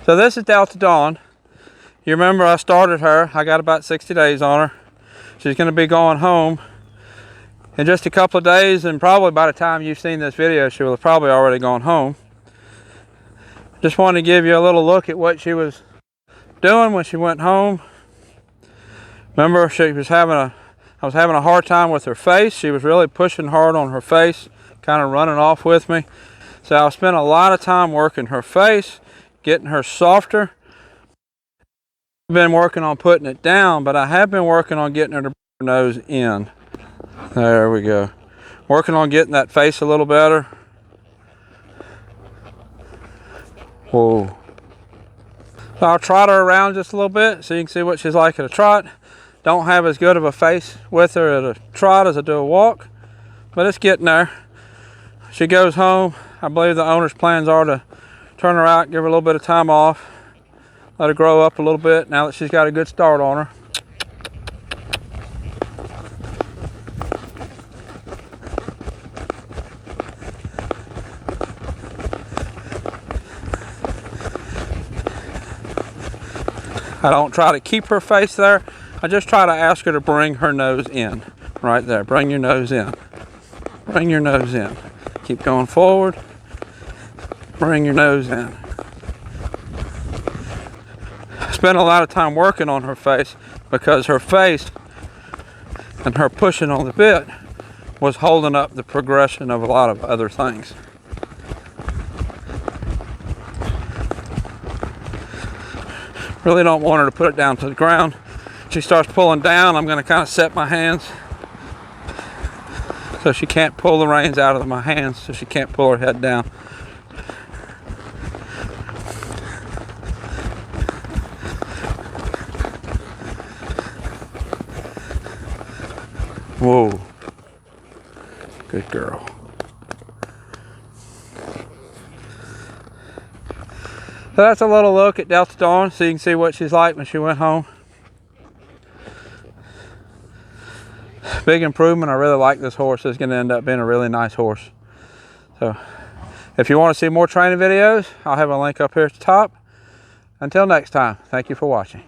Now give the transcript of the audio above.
So this is Delta Dawn. You remember I started her. I got about 60 days on her. She's going to be going home in just a couple of days, and probably by the time you've seen this video, she will have probably already gone home. Just wanted to give you a little look at what she was doing when she went home. Remember, I was having a hard time with her face. She was really pushing hard on her face, kind of running off with me. So I spent a lot of time working her face, getting her softer. I've been working on putting it down, but I have been working on getting her to bring her nose in. There we go. Working on getting that face a little better. Whoa. So I'll trot her around just a little bit so you can see what she's like at a trot. Don't have as good of a face with her at a trot as I do a walk, but it's getting there. She goes home. I believe the owner's plans are to turn her out, give her a little bit of time off, let her grow up a little bit now that she's got a good start on her. I don't try to keep her face there. I just try to ask her to bring her nose in. Right there, bring your nose in. Bring your nose in. Keep going forward. Bring your nose in. I spent a lot of time working on her face because her face and her pushing on the bit was holding up the progression of a lot of other things. Really don't want her to put it down to the ground. She starts pulling down, I'm going to kind of set my hands so she can't pull the reins out of my hands, so she can't pull her head down. Whoa. Good girl. So that's a little look at Delta Dawn, so you can see what she's like when she went home. Big improvement. I really like this horse. It's going to end up being a really nice horse. So if you want to see more training videos, I'll have a link up here at the top. Until next time, thank you for watching.